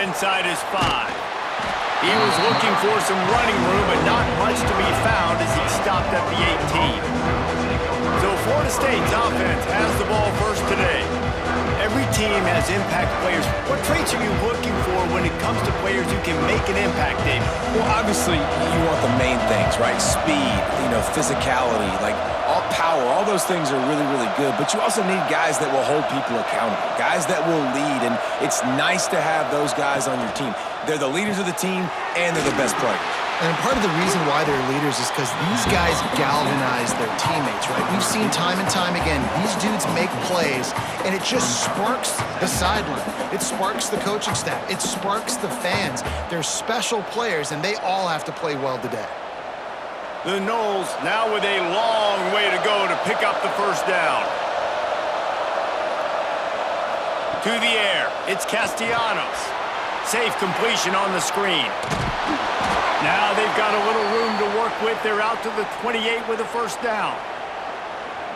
inside his 5. He was looking for some running room, but not much to be found as he stopped at the 18. So Florida State's offense has the ball first today. Every team has impact players. What traits are you looking for when it comes to players who can make an impact, David? Well, obviously, you want the main things, right? Speed, physicality, like all power, all those things are really, really good. But you also need guys that will hold people accountable, guys that will lead. And it's nice to have those guys on your team. They're the leaders of the team, and they're the best players. And part of the reason why they're leaders is because these guys galvanize their teammates, right? We've seen time and time again, these dudes make plays, and it just sparks the sideline. It sparks the coaching staff. It sparks the fans. They're special players, and they all have to play well today. The Noles now with a long way to go to pick up the first down. To the air, it's Castellanos. Safe completion on the screen. Now they've got a little room to work with. They're out to the 28 with a first down.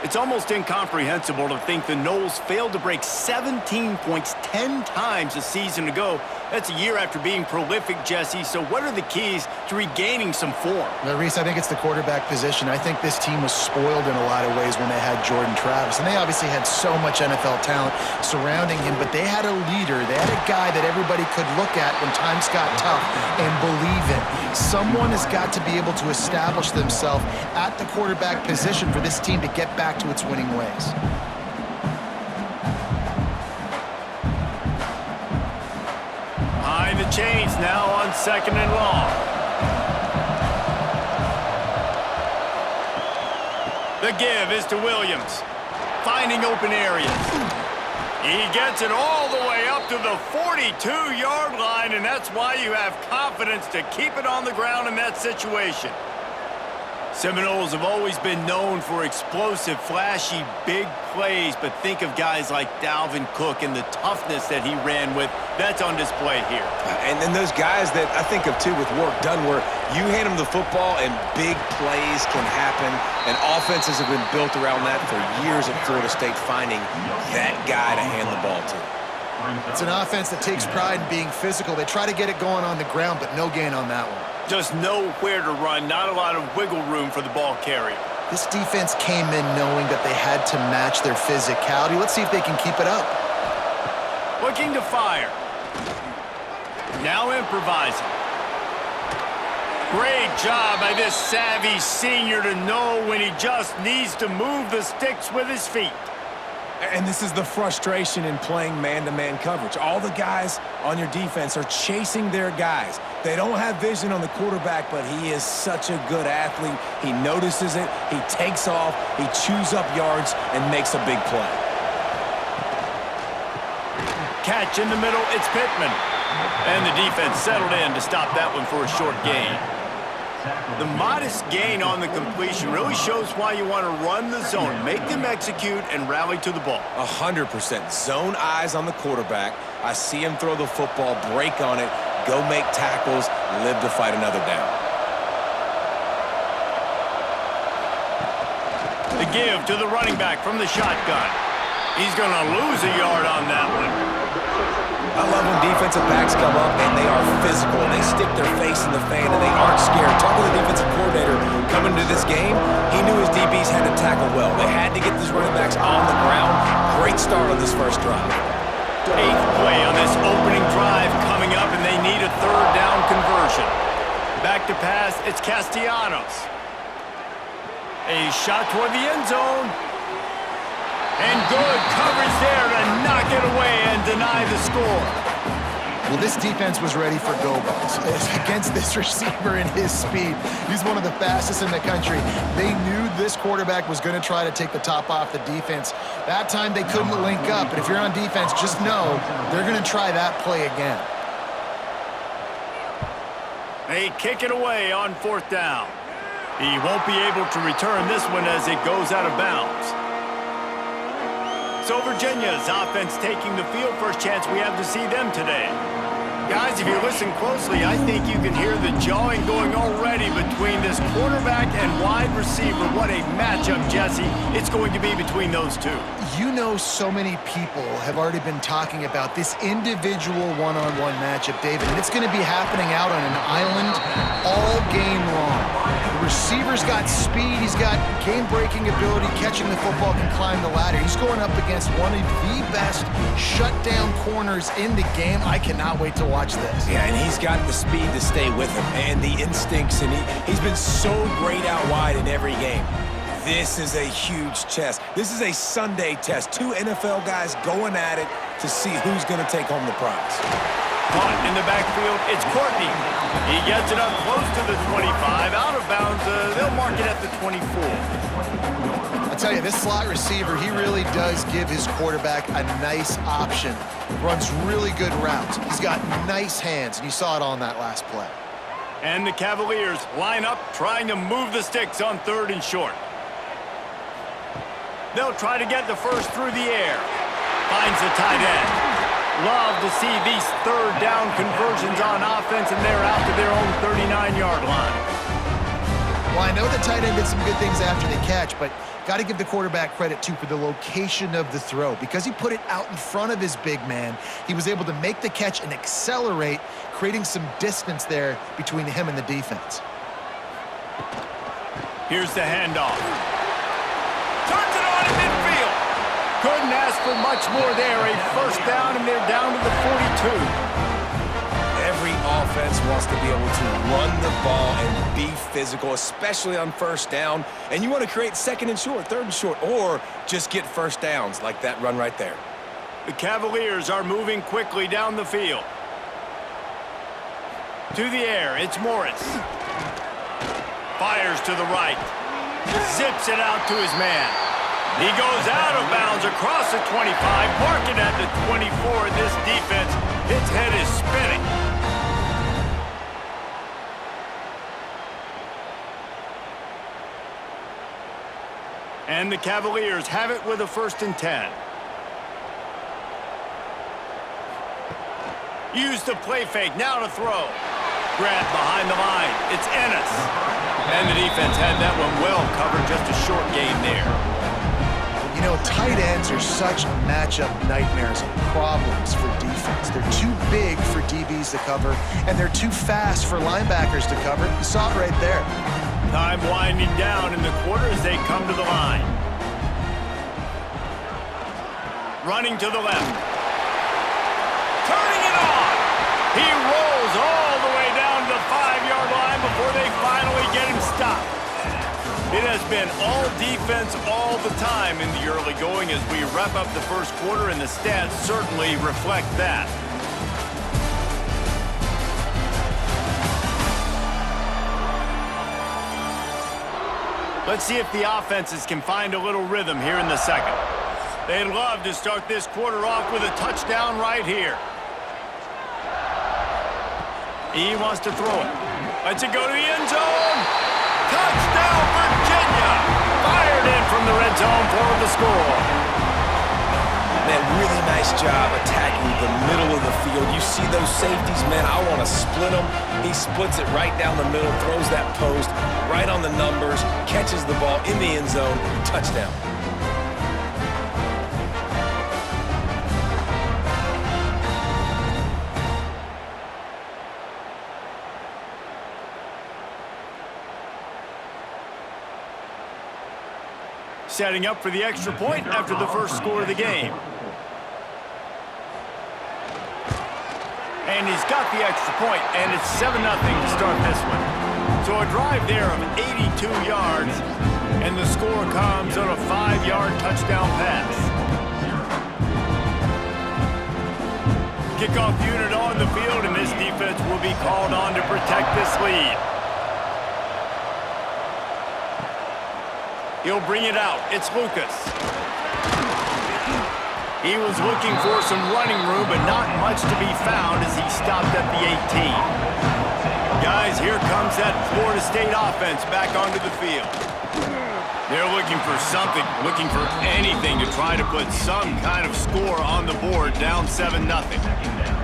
It's almost incomprehensible to think the Noles failed to break 17 points 10 times a season ago. That's a year after being prolific, Jesse. So what are the keys to regaining some form? Well, Reese, I think it's the quarterback position. I think this team was spoiled in a lot of ways when they had Jordan Travis. And they obviously had so much NFL talent surrounding him, but they had a leader. They had a guy that everybody could look at when times got tough and believe in. Someone has got to be able to establish themselves at the quarterback position for this team to get back to its winning ways. Behind the chains now on 2nd and long. The give is to Williams, finding open areas. He gets it all the way up to the 42-yard line, and that's why you have confidence to keep it on the ground in that situation. Seminoles have always been known for explosive, flashy, big plays, but think of guys like Dalvin Cook and the toughness that he ran with. That's on display here. And then those guys that I think of, too, with work done, where you hand them the football and big plays can happen, and offenses have been built around that for years at Florida State, finding that guy to hand the ball to. It's an offense that takes pride in being physical. They try to get it going on the ground, but no gain on that one. Just know where to run, not a lot of wiggle room for the ball carrier. This defense came in knowing that they had to match their physicality. Let's see if they can keep it up. Looking to fire. Now improvising. Great job by this savvy senior to know when he just needs to move the sticks with his feet. And this is the frustration in playing man-to-man coverage. All the guys on your defense are chasing their guys. They don't have vision on the quarterback, but he is such a good athlete. He notices it, he takes off, he chews up yards, and makes a big play. Catch in the middle, it's Pittman. And the defense settled in to stop that one for a short gain. The modest gain on the completion really shows why you want to run the zone, make them execute, and rally to the ball. 100%. Zone eyes on the quarterback. I see him throw the football, break on it, go make tackles, live to fight another down. The give to the running back from the shotgun. He's going to lose a yard on that one. I love when defensive backs come up and they are physical. They stick their face in the fan and they aren't scared. Talking to the defensive coordinator coming into this game, he knew his DBs had to tackle well. They had to get these running backs on the ground. Great start on this first drive. 8th play on this opening drive coming up, and they need a 3rd down conversion. Back to pass, it's Castellanos. A shot toward the end zone. And good coverage there to knock it away and deny the score. Well, this defense was ready for go-balls against this receiver and his speed. He's one of the fastest in the country. They knew this quarterback was going to try to take the top off the defense. That time they couldn't link up, but if you're on defense, just know they're going to try that play again. They kick it away on 4th down. He won't be able to return this one as it goes out of bounds. So Virginia's offense taking the field. First chance we have to see them today. Guys, if you listen closely, I think you can hear the jawing going already between this quarterback and wide receiver. What a matchup, Jesse, it's going to be between those two. You know, so many people have already been talking about this individual one-on-one matchup, David, and it's going to be happening out on an island all game long. The receiver's got speed, he's got game-breaking ability, catching the football, can climb the ladder. He's going up against one of the best shutdown corners in the game. I cannot wait to watch this. Yeah, and he's got the speed to stay with him and the instincts, and he's been so great out wide in every game. This is a huge test. This is a Sunday test. Two NFL guys going at it to see who's going to take home the prize. Caught in the backfield, it's Courtney. He gets it up close to the 25, out of bounds. They'll mark it at the 24. I'll tell you, this slot receiver, he really does give his quarterback a nice option. Runs really good routes. He's got nice hands, and you saw it on that last play. And the Cavaliers line up, trying to move the sticks on 3rd and short. They'll try to get the first through the air. Finds the tight end. Love to see these 3rd down conversions on offense, and they're out to their own 39-yard line. Well, I know the tight end did some good things after the catch, but got to give the quarterback credit, too, for the location of the throw. Because he put it out in front of his big man, he was able to make the catch and accelerate, creating some distance there between him and the defense. Here's the handoff. Turns it on in midfield. Couldn't ask for much more there. A first down, and they're down to the 42. Every offense wants to be able to run the ball and be physical, especially on first down. And you want to create 2nd and short, 3rd and short, or just get first downs like that run right there. The Cavaliers are moving quickly down the field. To the air, it's Morris. Fires to the right. Zips it out to his man. He goes out of bounds across the 25, marking at the 24. This defense, its head is spinning. And the Cavaliers have it with a 1st and 10. Use the play fake, now to throw. Grab behind the line, it's Ennis. And the defense had that one well covered, just a short gain there. You know, tight ends are such matchup nightmares and problems for defense. They're too big for DBs to cover, and they're too fast for linebackers to cover. You saw it right there. Time winding down in the quarter as they come to the line. Running to the left. Turning it on. He rolls all the way down to the 5-yard line before they finally get him stopped. It has been all defense all the time in the early going as we wrap up the first quarter, and the stats certainly reflect that. Let's see if the offenses can find a little rhythm here in the second. They'd love to start this quarter off with a touchdown right here. He wants to throw it. Lets it go to the end zone. Touchdown, Virginia! Fired in from the red zone for the score. Man, really nice job attacking the middle of the field. You see those safeties, man, I want to split them. He splits it right down the middle, throws that post, right on the numbers, catches the ball in the end zone, touchdown. Setting up for the extra point after the first score of the game. And he's got the extra point, and it's 7-0 to start this one. So a drive there of 82 yards, and the score comes on a 5-yard touchdown pass. Kickoff unit on the field, and this defense will be called on to protect this lead. He'll bring it out. It's Lucas. He was looking for some running room, but not much to be found as he stopped at the 18. Guys, here comes that Florida State offense back onto the field. They're looking for something, looking for anything to try to put some kind of score on the board, down 7-0.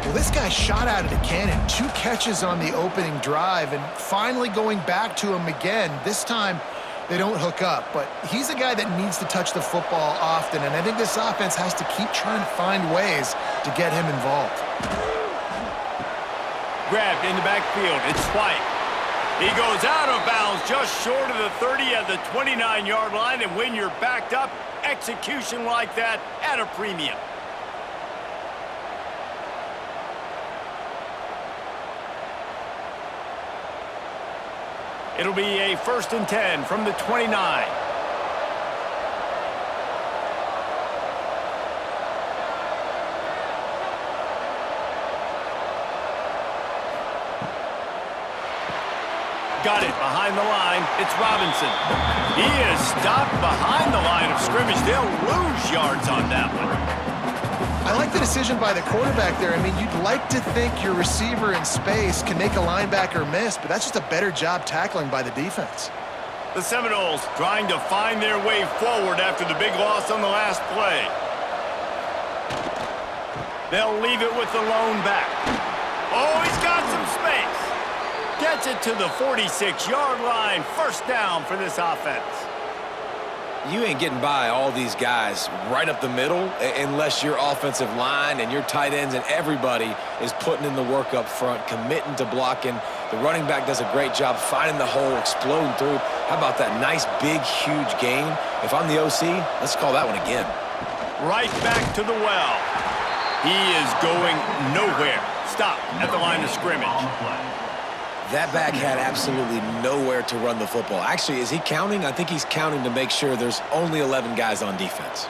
Well, this guy shot out of the cannon, 2 catches on the opening drive, and finally going back to him again. This time, they don't hook up, but he's a guy that needs to touch the football often, and I think this offense has to keep trying to find ways to get him involved. Grabbed in the backfield. It's White. He goes out of bounds just short of the 30 at the 29-yard line, and when you're backed up, execution like that at a premium. It'll be a 1st and 10 from the 29. Got it behind the line. It's Robinson. He is stopped behind the line of scrimmage. They'll lose yards on that one. I like the decision by the quarterback there. I mean, you'd like to think your receiver in space can make a linebacker miss, but that's just a better job tackling by the defense. The Seminoles trying to find their way forward after the big loss on the last play. They'll leave it with the lone back. Oh, he's got some space. Gets it to the 46-yard line. 1st down for this offense. You ain't getting by all these guys right up the middle unless your offensive line and your tight ends and everybody is putting in the work up front, committing to blocking. The running back does a great job finding the hole, exploding through. How about that nice, big, huge gain? If I'm the OC, let's call that one again. Right back to the well. He is going nowhere. Stop at the line of scrimmage. That back had absolutely nowhere to run the football. Actually, is he counting? I think he's counting to make sure there's only 11 guys on defense.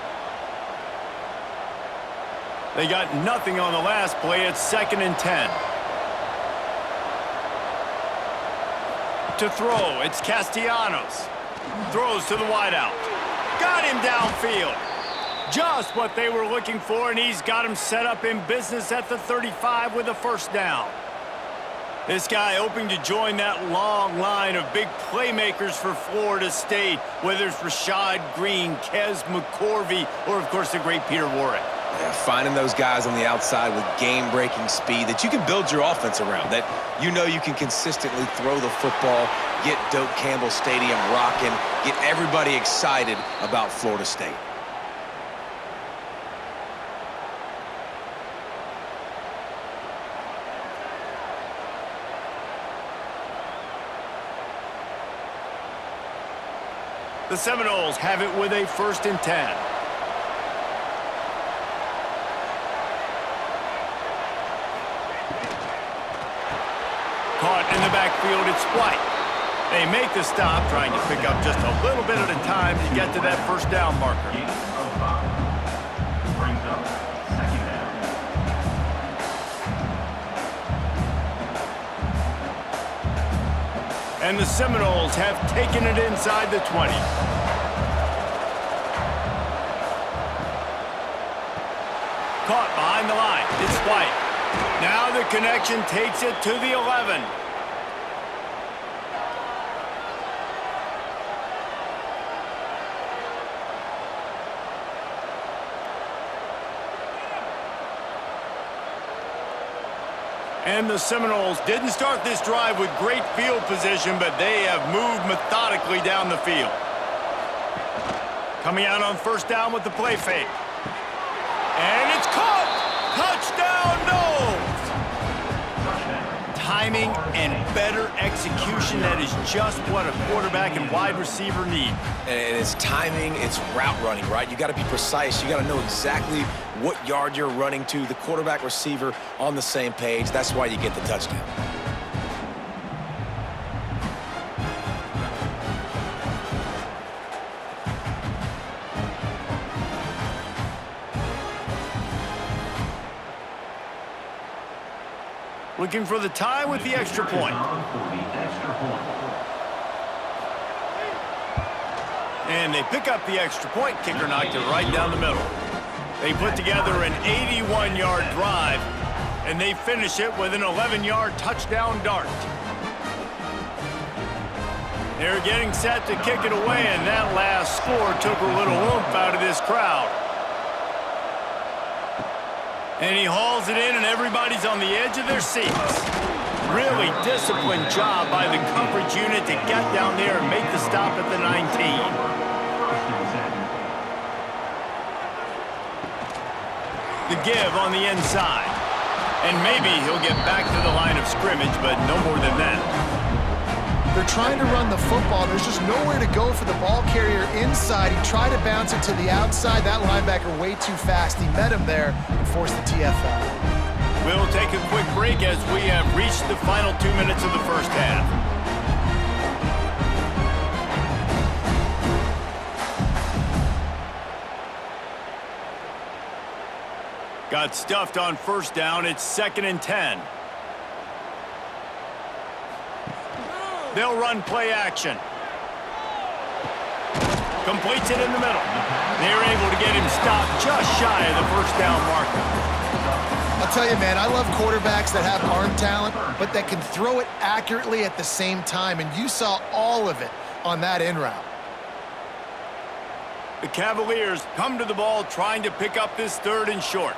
They got nothing on the last play. It's 2nd and 10. To throw, it's Castellanos. Throws to the wideout. Got him downfield. Just what they were looking for, and he's got him set up in business at the 35 with a 1st down. This guy hoping to join that long line of big playmakers for Florida State, whether it's Rashad Green, Kez McCorvey, or, of course, the great Peter Warrick. Yeah, finding those guys on the outside with game-breaking speed that you can build your offense around, that you know you can consistently throw the football, get Doak Campbell Stadium rocking, get everybody excited about Florida State. The Seminoles have it with a 1st and 10. Caught in the backfield, it's White. They make the stop, trying to pick up just a little bit at a time to get to that 1st down marker. Brings up 2nd down. And the Seminoles have taken it inside the 20. Caught behind the line. It's White. Now the connection takes it to the 11. And the Seminoles didn't start this drive with great field position, but they have moved methodically down the field. Coming out on 1st down with the play fake. And it's caught! Touchdown, Noles! Timing and better execution, that is just what a quarterback and wide receiver need. And it's timing, it's route running, right? You got to be precise. You got to know exactly what yard you're running to. The quarterback receiver on the same page. That's why you get the touchdown. Looking for the tie with the extra point. And they pick up the extra point. Kicker knocked it right down the middle. They put together an 81-yard drive, and they finish it with an 11-yard touchdown dart. They're getting set to kick it away, and that last score took a little oomph out of this crowd. And he hauls it in, and everybody's on the edge of their seats. Really disciplined job by the coverage unit to get down there and make the stop at the 19. The give on the inside. And maybe he'll get back to the line of scrimmage, but no more than that. They're trying to run the football. There's just nowhere to go for the ball carrier inside. He tried to bounce it to the outside. That linebacker way too fast. He met him there and forced the TFL. We'll take a quick break as we have reached the final 2 minutes of the first half. Got stuffed on first down. It's 2nd and 10. They'll run play action. Completes it in the middle. They're able to get him stopped just shy of the first down marker. I'll tell you, man, I love quarterbacks that have arm talent, but that can throw it accurately at the same time, and you saw all of it on that in route. The Cavaliers come to the ball trying to pick up this 3rd and short.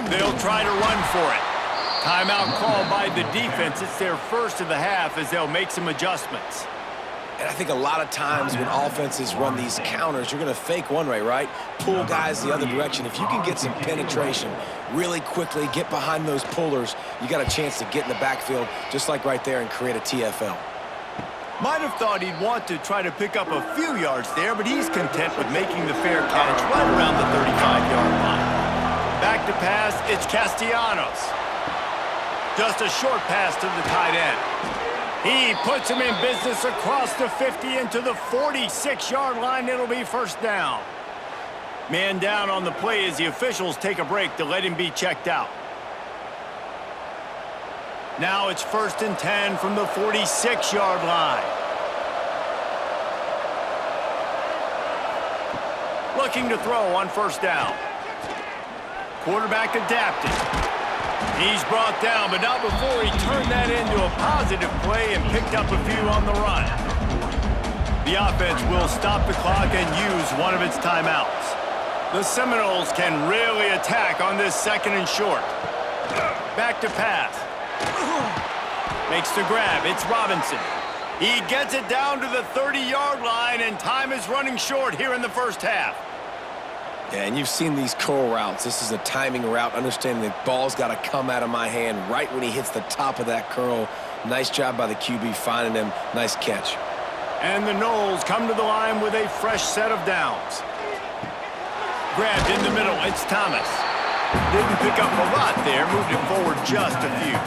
They'll try to run for it. Timeout called by the defense. It's their first of the half as they'll make some adjustments. And I think a lot of times when offenses run these counters, you're going to fake one way, right? Pull guys the other direction. If you can get some penetration really quickly, get behind those pullers, you got a chance to get in the backfield, just like right there, and create a TFL. Might have thought he'd want to try to pick up a few yards there, but he's content with making the fair catch right around the 35-yard line. Back to pass, it's Castellanos. Just a short pass to the tight end. He puts him in business across the 50 into the 46-yard line. It'll be first down. Man down on the play as the officials take a break to let him be checked out. Now it's 1st and 10 from the 46-yard line. Looking to throw on first down. Quarterback adapted. He's brought down, but not before he turned that into a positive play and picked up a few on the run. The offense will stop the clock and use one of its timeouts. The Seminoles can really attack on this 2nd and short. Back to pass. Makes the grab. It's Robinson. He gets it down to the 30-yard line, and time is running short here in the first half. Yeah, and you've seen these curl routes. This is a timing route, understanding the ball's got to come out of my hand right when he hits the top of that curl. Nice job by the QB finding him. Nice catch. And the Noles come to the line with a fresh set of downs. Grabbed in the middle, it's Thomas. Didn't pick up a lot there, moved it forward just a few.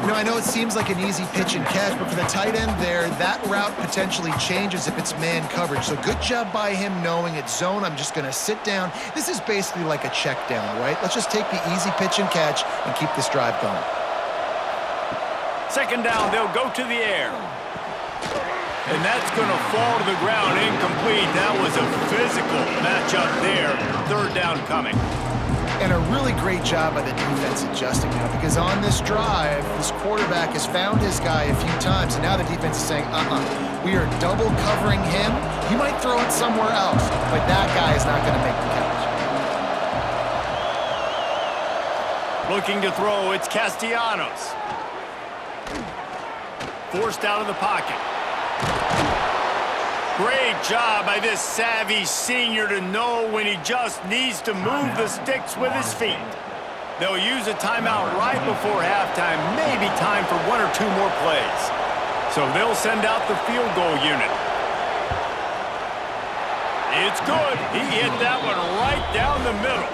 You know, I know it seems like an easy pitch and catch, but for the tight end there, that route potentially changes if it's man coverage. So good job by him knowing it's zone. I'm just going to sit down. This is basically like a check down, right? Let's just take the easy pitch and catch and keep this drive going. 2nd down, they'll go to the air. And that's going to fall to the ground incomplete. That was a physical matchup there. 3rd down coming. And a really great job by the defense adjusting now, because on this drive, this quarterback has found his guy a few times, and now the defense is saying, we are double covering him. He might throw it somewhere else, but that guy is not going to make the catch. Looking to throw, it's Castellanos. Forced out of the pocket. Great job by this savvy senior to know when he just needs to move the sticks with his feet. They'll use a timeout right before halftime, maybe time for 1 or 2 more plays. So they'll send out the field goal unit. It's good. He hit that one right down the middle.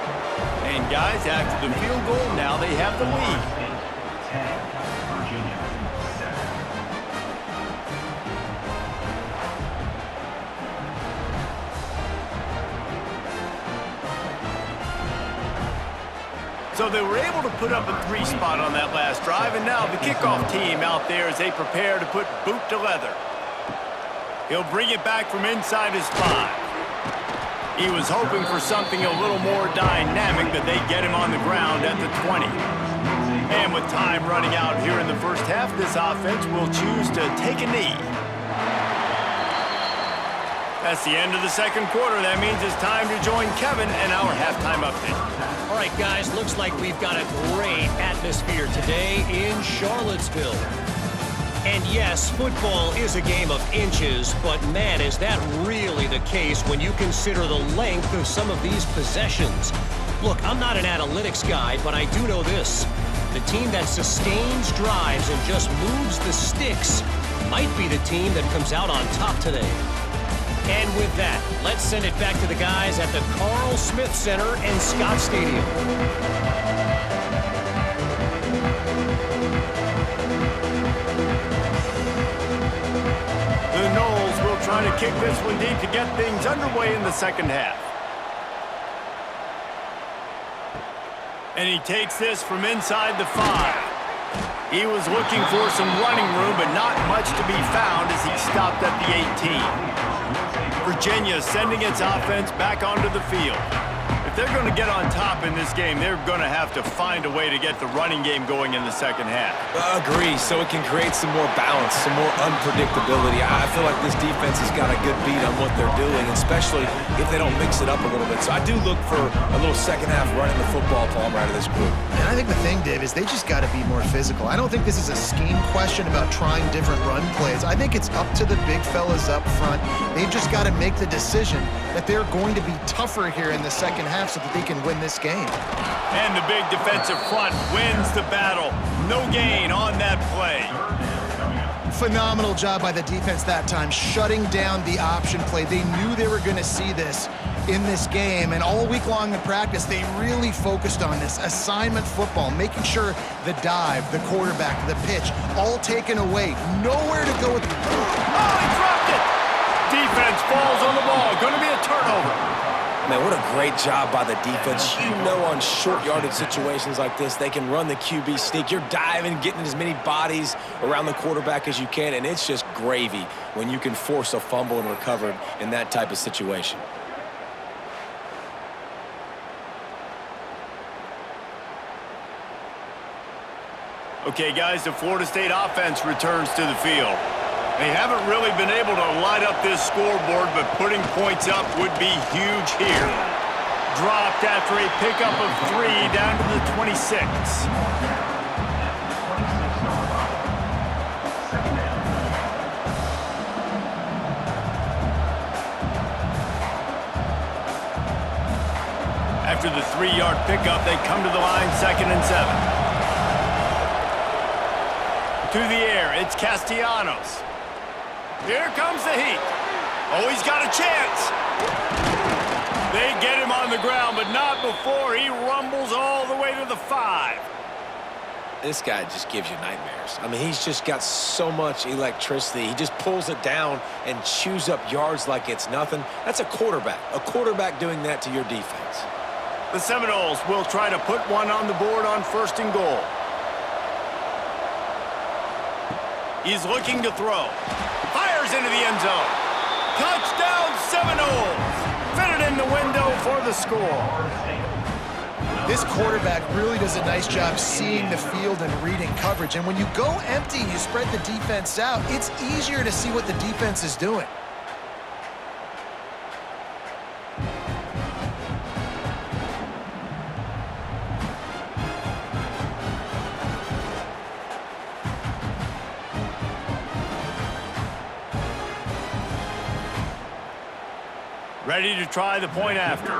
And guys, after the field goal, now they have the lead. So they were able to put up a 3 spot on that last drive, and now the kickoff team out there as they prepare to put boot to leather. He'll bring it back from inside his 5. He was hoping for something a little more dynamic, but they get him on the ground at the 20. And with time running out here in the first half, this offense will choose to take a knee. That's the end of the second quarter. That means it's time to join Kevin and our halftime update. All right, guys, looks like we've got a great atmosphere today in Charlottesville. And yes, football is a game of inches, but man, is that really the case when you consider the length of some of these possessions. Look, I'm not an analytics guy, but I do know this. The team that sustains drives and just moves the sticks might be the team that comes out on top today. And with that, let's send it back to the guys at the Carl Smith Center and Scott Stadium. The Noles will try to kick this one deep to get things underway in the second half. And he takes this from inside the 5. He was looking for some running room, but not much to be found as he stopped at the 18. Virginia sending its offense back onto the field. If they're going to get on top in this game, they're going to have to find a way to get the running game going in the second half. Agree, so it can create some more balance, some more unpredictability. I feel like this defense has got a good beat on what they're doing, especially if they don't mix it up a little bit. So I do look for a little second half running the football palm out of this group. And I think the thing, Dave, is they just got to be more physical. I don't think this is a scheme question about trying different run plays. I think it's up to the big fellas up front. They've just got to make the decision that they're going to be tougher here in the second half so that they can win this game. And the big defensive front wins the battle. No gain on that play. Phenomenal job by the defense that time, shutting down the option play. They knew they were going to see this in this game, and all week long in practice, they really focused on this assignment football, making sure the dive, the quarterback, the pitch, all taken away. Nowhere to go with it. Oh, he dropped it! Defense falls on the ball. Going to be a turnover. Man, what a great job by the defense. You know, on short yardage situations like this, they can run the QB sneak. You're diving, getting as many bodies around the quarterback as you can, and it's just gravy when you can force a fumble and recover in that type of situation. Okay, guys, the Florida State offense returns to the field. They haven't really been able to light up this scoreboard, but putting points up would be huge here. Dropped after a pickup of 3 down to the 26. After the 3-yard pickup, they come to the line, 2nd and 7. To the air, it's Castellanos. Here comes the heat. Oh, he's got a chance. They get him on the ground, but not before he rumbles all the way to the 5. This guy just gives you nightmares. I mean, he's just got so much electricity. He just pulls it down and chews up yards like it's nothing. That's a quarterback doing that to your defense. The Seminoles will try to put one on the board on 1st and goal. He's looking to throw. Fires into the end zone. Touchdown Seminoles! Fitted in the window for the score. This quarterback really does a nice job seeing the field and reading coverage. And when you go empty and you spread the defense out, it's easier to see what the defense is doing. Ready to try the point after.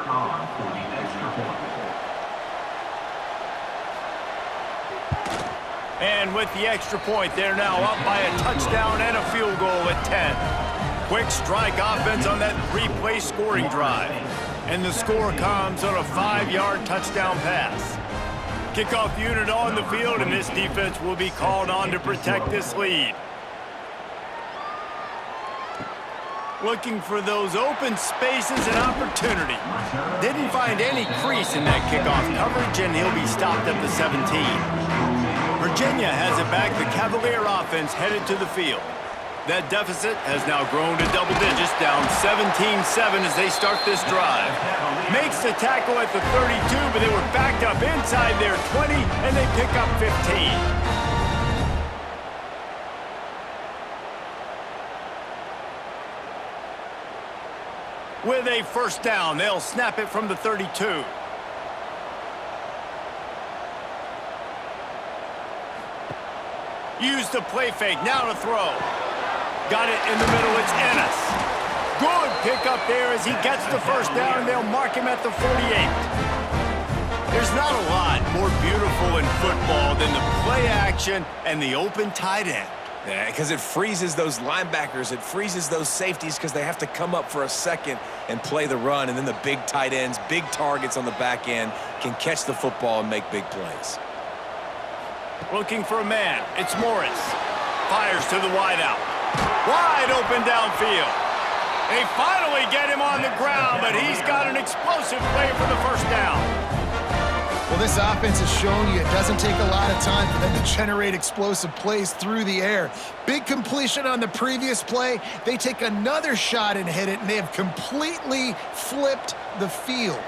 And with the extra point, they're now up by a touchdown and a field goal at 10. Quick strike offense on that 3-play scoring drive. And the score comes on a 5-yard touchdown pass. Kickoff unit on the field, and this defense will be called on to protect this lead. Looking for those open spaces and opportunity. Didn't find any crease in that kickoff coverage, and he'll be stopped at the 17. Virginia has it back. The Cavalier offense headed to the field. That deficit has now grown to double digits, down 17-7 as they start this drive. Makes the tackle at the 32, but they were backed up inside their 20, and they pick up 15. With a first down, they'll snap it from the 32. Use the play fake, now to throw. Got it in the middle, it's Ennis. Good pick up there as he gets the first down, and they'll mark him at the 48. There's not a lot more beautiful in football than the play action and the open tight end. Yeah, because it freezes those linebackers. It freezes those safeties because they have to come up for a second and play the run. And then the big tight ends, big targets on the back end can catch the football and make big plays. Looking for a man. It's Morris. Fires to the wideout. Wide open downfield. They finally get him on the ground, but he's got an explosive play for the first down. Well, this offense has shown you it doesn't take a lot of time for them to generate explosive plays through the air. Big completion on the previous play. They take another shot and hit it, and they have completely flipped the field.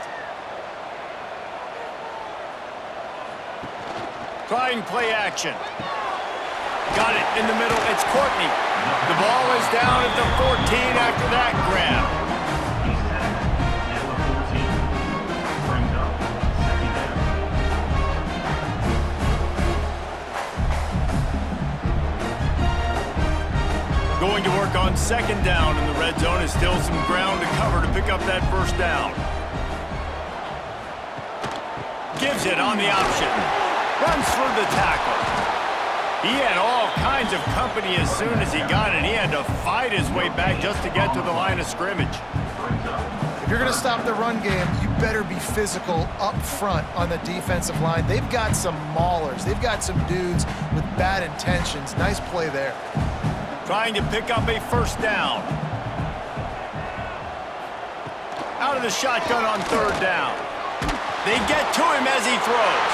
Trying play action. Got it in the middle. It's Courtney. The ball is down at the 14 after that grab. Going to work on second down in the red zone. Is still some ground to cover to pick up that first down. Gives it on the option. Runs through the tackle. He had all kinds of company as soon as he got it. He had to fight his way back just to get to the line of scrimmage. If you're going to stop the run game, you better be physical up front on the defensive line. They've got some maulers. They've got some dudes with bad intentions. Nice play there. Trying to pick up a first down. Out of the shotgun on third down. They get to him as he throws.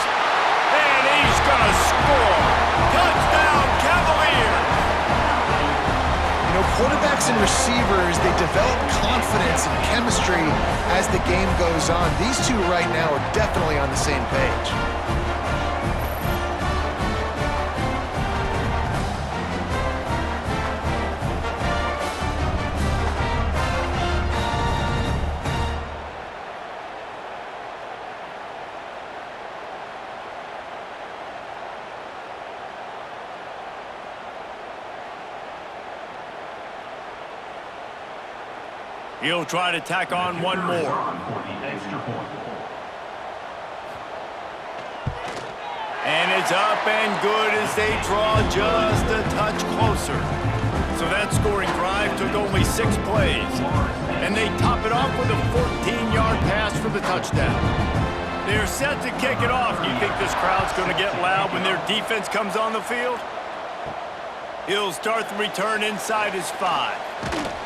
And he's going to score. Touchdown, Cavaliers! You know, quarterbacks and receivers, they develop confidence and chemistry as the game goes on. These two right now are definitely on the same page. He'll try to tack on one more. And it's up and good as they draw just a touch closer. So that scoring drive took only 6 plays. And they top it off with a 14-yard pass for the touchdown. They're set to kick it off. Do you think this crowd's going to get loud when their defense comes on the field? He'll start the return inside his 5.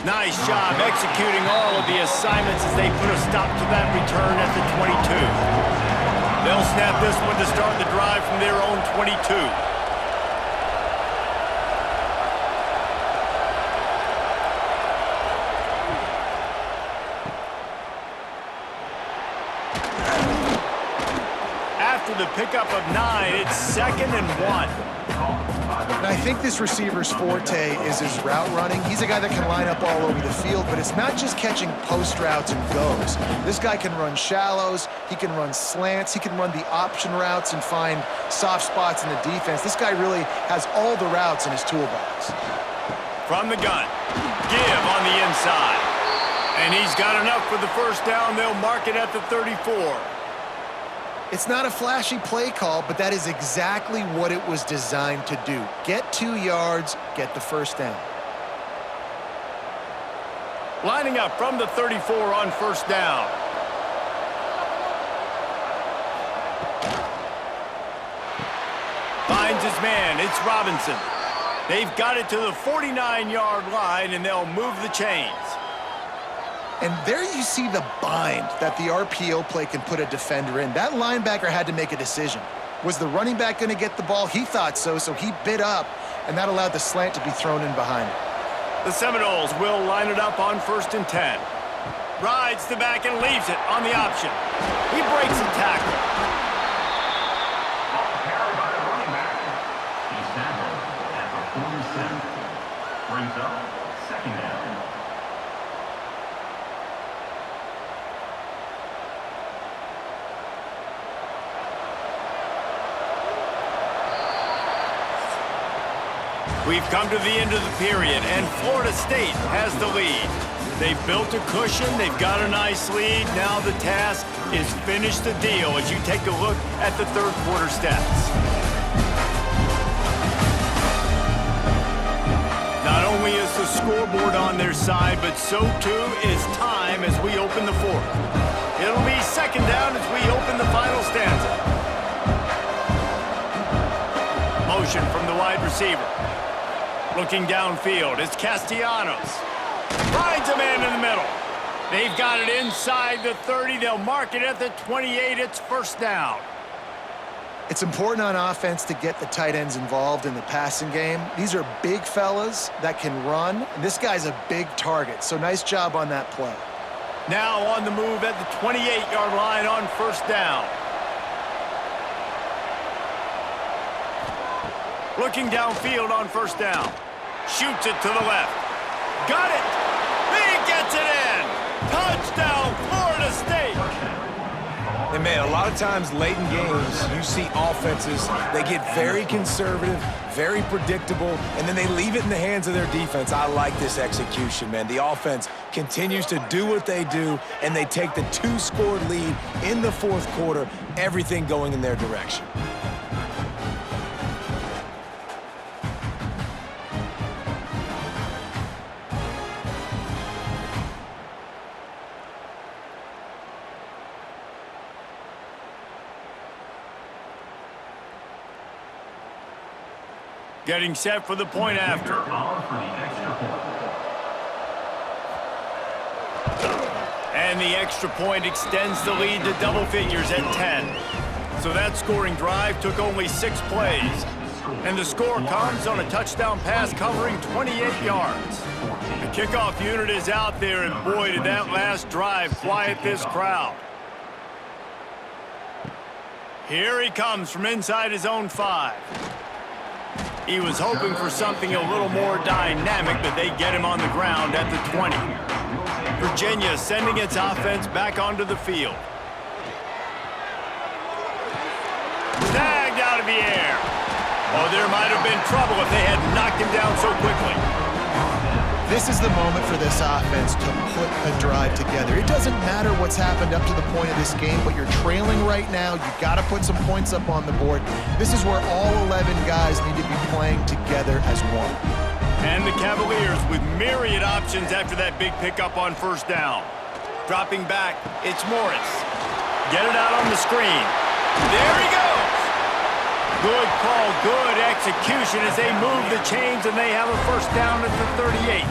Nice job executing all of the assignments as they put a stop to that return at the 22. They'll snap this one to start the drive from their own 22. After the pickup of 9, it's 2nd and 1. And I think this receiver's forte is his route running. He's a guy that can line up all over the field, but it's not just catching post routes and goes. This guy can run shallows, he can run slants, he can run the option routes and find soft spots in the defense. This guy really has all the routes in his toolbox. From the gun, give on the inside. And he's got enough for the first down. They'll mark it at the 34. It's not a flashy play call, but that is exactly what it was designed to do. Get 2 yards, get the first down. Lining up from the 34 on first down. Finds his man. It's Robinson. They've got it to the 49-yard line, and they'll move the chains. And there you see the bind that the RPO play can put a defender in. That linebacker had to make a decision. Was the running back going to get the ball? He thought so, so he bit up, and that allowed the slant to be thrown in behind him. The Seminoles will line it up on 1st and 10. Rides the back and leaves it on the option. He breaks a tackle. Carried by the running back. He's tackled at the 47. Brings up 2nd down. We've come to the end of the period, and Florida State has the lead. They've built a cushion. They've got a nice lead. Now the task is finish the deal as you take a look at the third quarter stats. Not only is the scoreboard on their side, but so too is time as we open the fourth. It'll be second down as we open the final stanza. Motion from the wide receiver. Looking downfield, it's Castellanos. Finds a man in the middle. They've got it inside the 30. They'll mark it at the 28. It's first down. It's important on offense to get the tight ends involved in the passing game. These are big fellas that can run, and this guy's a big target, so nice job on that play. Now on the move at the 28-yard line on first down. Looking downfield on first down. Shoots it to the left. Got it! He gets it in! Touchdown, Florida State! And man, a lot of times late in games, you see offenses, they get very conservative, very predictable, and then they leave it in the hands of their defense. I like this execution, man. The offense continues to do what they do, and they take the 2-score lead in the fourth quarter, everything going in their direction. Getting set for the point after. And the extra point extends the lead to double figures at 10. So that scoring drive took only 6 plays. And the score comes on a touchdown pass covering 28 yards. The kickoff unit is out there, and boy, did that last drive quiet this crowd. Here he comes from inside his own 5. He was hoping for something a little more dynamic, but they get him on the ground at the 20. Virginia sending its offense back onto the field. Snagged out of the air. Oh, there might have been trouble if they had knocked him down so quickly. This is the moment for this offense to put a drive together. It doesn't matter what's happened up to the point of this game, but you're trailing right now. You've got to put some points up on the board. This is where all 11 guys need to be playing together as one. And the Cavaliers with myriad options after that big pickup on first down. Dropping back, it's Morris. Get it out on the screen. There he goes. Good call, good execution as they move the chains, and they have a first down at the 38.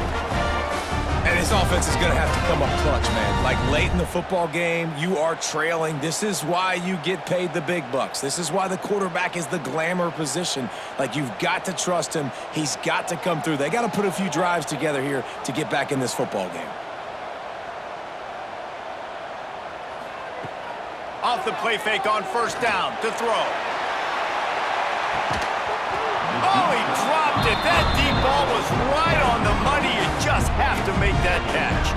And this offense is going to have to come up clutch, man. Like late in the football game, you are trailing. This is why you get paid the big bucks. This is why the quarterback is the glamour position. Like, you've got to trust him. He's got to come through. They got to put a few drives together here to get back in this football game. Off the play fake on first down to throw. Oh, he dropped it. That deep ball was right on the money. You just have to make that catch.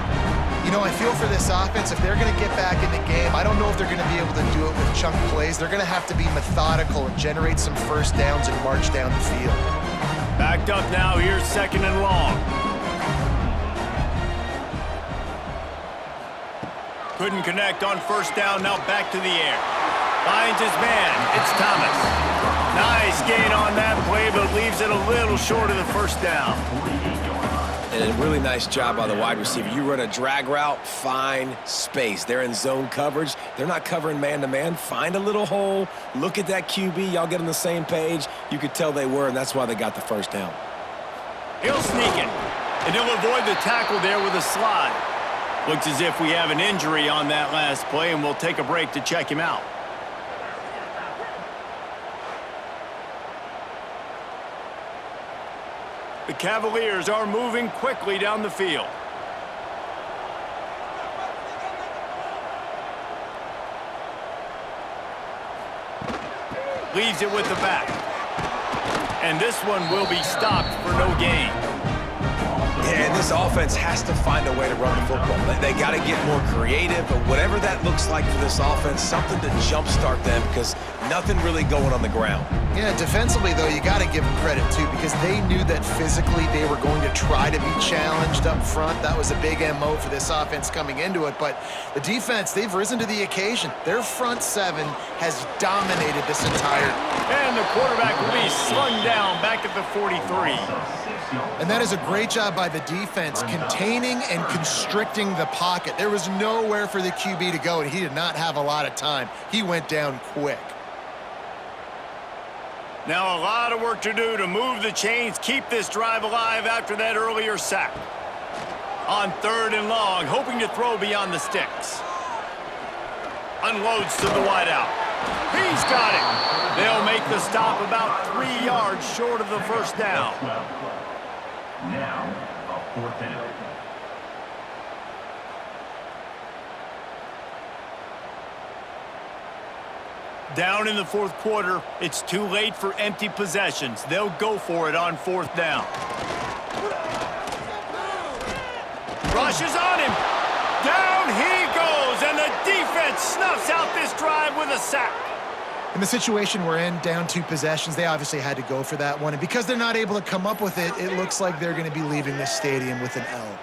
You know, I feel for this offense, if they're going to get back in the game, I don't know if they're going to be able to do it with chunk plays. They're going to have to be methodical and generate some first downs and march down the field. Backed up now. Here's second and long. Couldn't connect on first down. Now back to the air. Finds his man. It's Thomas. Nice gain on that play, but leaves it a little short of the first down. And a really nice job by the wide receiver. You run a drag route, find space. They're in zone coverage. They're not covering man-to-man. Find a little hole. Look at that QB. Y'all get on the same page. You could tell they were, and that's why they got the first down. He'll sneak it, and he'll avoid the tackle there with a slide. Looks as if we have an injury on that last play, and we'll take a break to check him out. The Cavaliers are moving quickly down the field. Leaves it with the back. And this one will be stopped for no gain. Yeah, and this offense has to find a way to run the football. They got to get more creative, but whatever that looks like for this offense, something to jumpstart them because nothing really going on the ground. Yeah, defensively, though, you got to give them credit, too, because they knew that physically they were going to try to be challenged up front. That was a big MO for this offense coming into it. But the defense, they've risen to the occasion. Their front seven has dominated this entire. And the quarterback will be slung down back at the 43. And that is a great job by the defense, containing and constricting the pocket. There was nowhere for the QB to go, and he did not have a lot of time. He went down quick. Now a lot of work to do to move the chains, keep this drive alive after that earlier sack. On 3rd and long, hoping to throw beyond the sticks. Unloads to the wideout. He's got it. They'll make the stop about 3 yards short of the first down. Now, a 4th down. Down in the 4th quarter, it's too late for empty possessions. They'll go for it on 4th down. Rushes on him. Down he goes, and the defense snuffs out this drive with a sack. In the situation we're in, down 2 possessions, they obviously had to go for that one. And because they're not able to come up with it, it looks like they're going to be leaving this stadium with an L.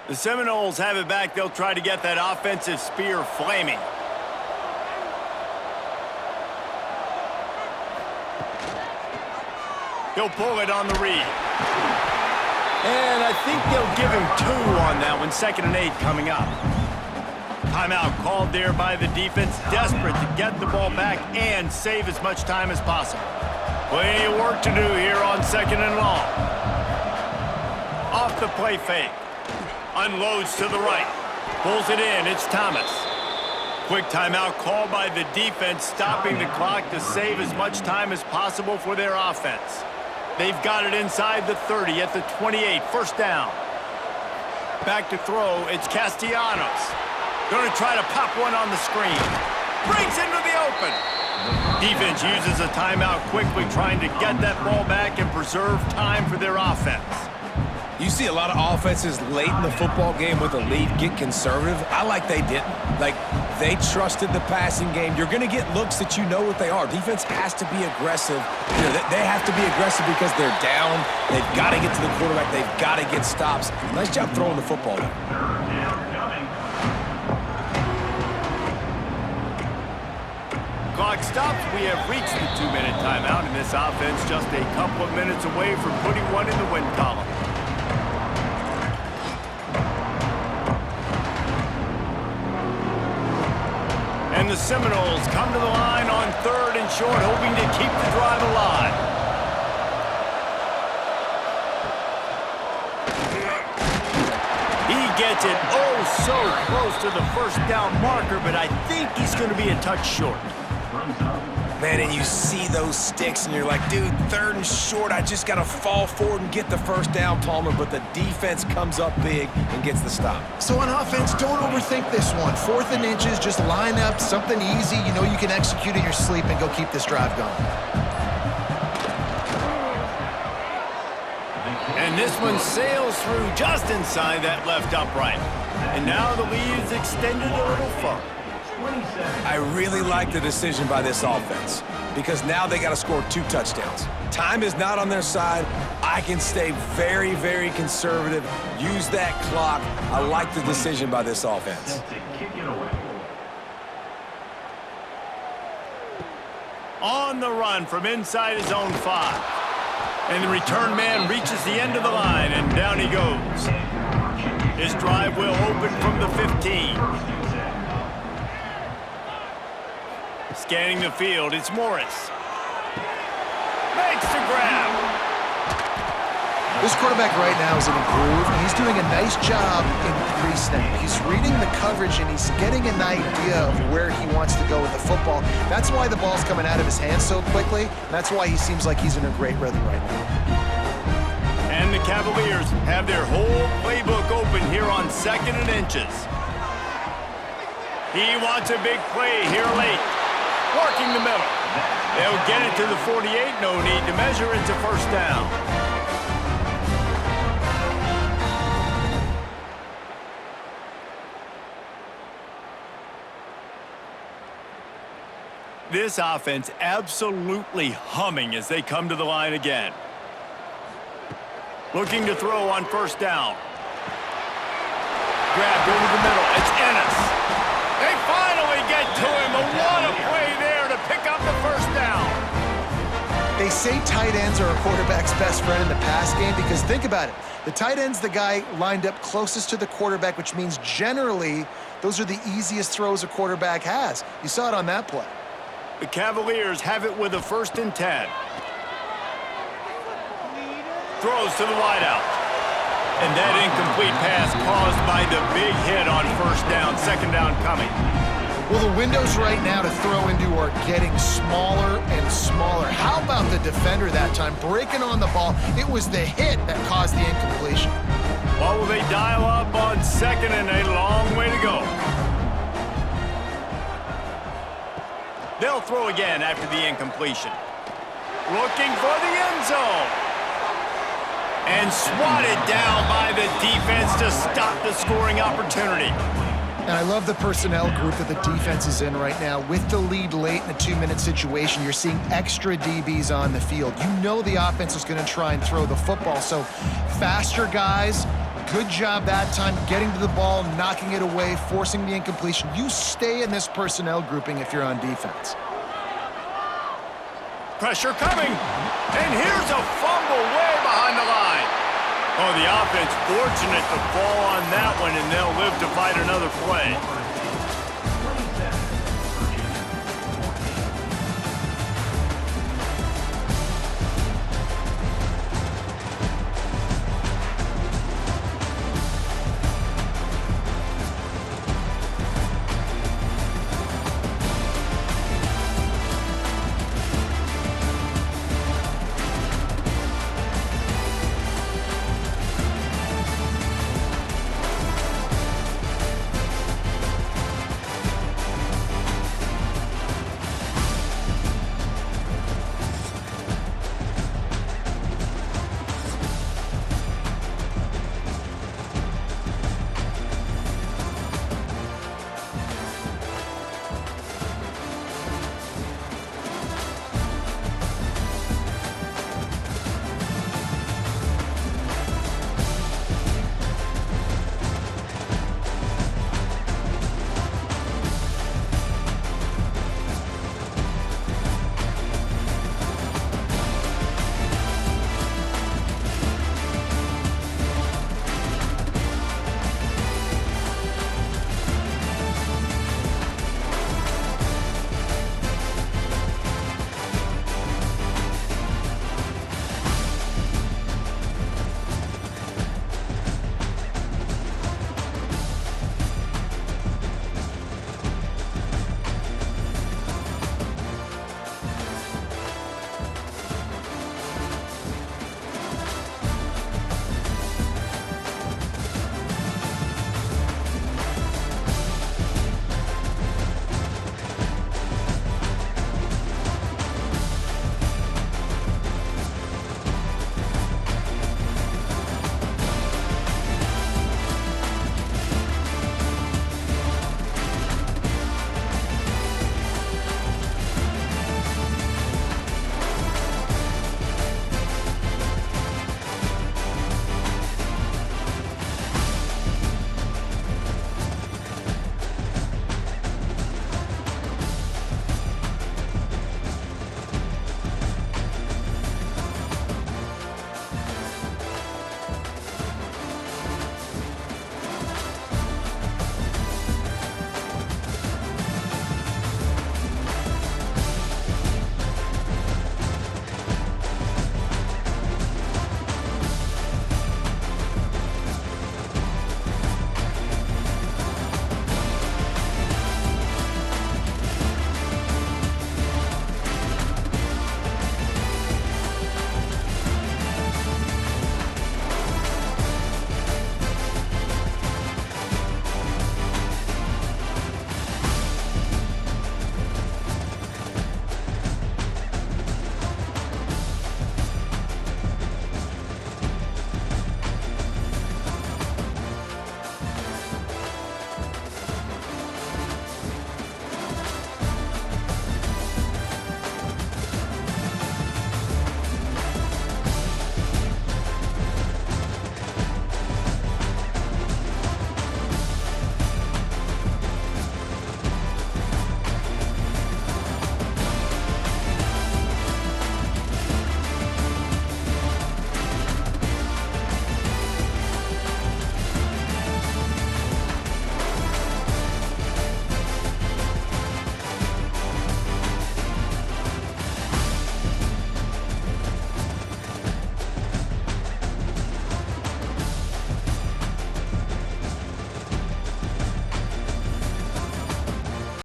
The Seminoles have it back. They'll try to get that offensive spear flaming. He'll pull it on the read. And I think they'll give him 2 on that one. 2nd and 8 coming up. Timeout called there by the defense, desperate to get the ball back and save as much time as possible. Plenty of work to do here on 2nd and long. Off the play fake. Unloads to the right. Pulls it in. It's Thomas. Quick timeout called by the defense, stopping the clock to save as much time as possible for their offense. They've got it inside the 30 at the 28. First down. Back to throw. It's Castellanos. Going to try to pop one on the screen. Brings into the open. Defense uses a timeout quickly, trying to get that ball back and preserve time for their offense. You see a lot of offenses late in the football game with a lead get conservative. I like they didn't. Like, they trusted the passing game. You're going to get looks that you know what they are. Defense has to be aggressive. You know, they have to be aggressive because they're down. They've got to get to the quarterback. They've got to get stops. Nice job throwing the football there. Clock stops. We have reached the 2-minute timeout, and this offense just a couple of minutes away from putting one in the win column. And the Seminoles come to the line on 3rd and short, hoping to keep the drive alive. He gets it so close to the first down marker, but I think he's going to be a touch short. Man, and you see those sticks, and you're like, dude, 3rd and short, I just got to fall forward and get the first down, Palmer, but the defense comes up big and gets the stop. So on offense, don't overthink this one. 4th and inches, just line up, something easy. You know you can execute in your sleep and go keep this drive going. And this one sails through just inside that left upright. And now the lead is extended a little further. I really like the decision by this offense because now they got to score 2 touchdowns. Time is not on their side. I can stay very, very conservative, use that clock. I like the decision by this offense. On the run from inside his own 5. And the return man reaches the end of the line, and down he goes. His drive will open from the 15. Scanning the field, it's Morris. Makes the grab. This quarterback right now is in a groove, and he's doing a nice job in pre-snap. He's reading the coverage, and he's getting an idea of where he wants to go with the football. That's why the ball's coming out of his hands so quickly, and that's why he seems like he's in a great rhythm right now. And the Cavaliers have their whole playbook open here on 2nd and inches. He wants a big play here late. Working the middle. They'll get it to the 48, no need to measure. It's a first down. This offense absolutely humming as they come to the line again. Looking to throw on first down. Grabbed over the middle. It's Ennis. They finally get to him. And what a play there to pick up the first down. They say tight ends are a quarterback's best friend in the pass game because think about it. The tight end's the guy lined up closest to the quarterback, which means generally those are the easiest throws a quarterback has. You saw it on that play. The Cavaliers have it with a 1st and 10. Throws to the wideout. And that incomplete pass caused by the big hit on first down. Second down coming. Well, the windows right now to throw into are getting smaller and smaller. How about the defender that time breaking on the ball? It was the hit that caused the incompletion. What will they dial up on second and a long way to go? They'll throw again after the incompletion. Looking for the end zone. And swatted down by the defense to stop the scoring opportunity. And I love the personnel group that the defense is in right now. With the lead late in a 2-minute situation, you're seeing extra DBs on the field. You know the offense is going to try and throw the football. So faster guys, good job that time getting to the ball, knocking it away, forcing the incompletion. You stay in this personnel grouping if you're on defense. Pressure coming. And here's a fumble way behind the line. Oh, the offense fortunate to fall on that one, and they'll live to fight another play.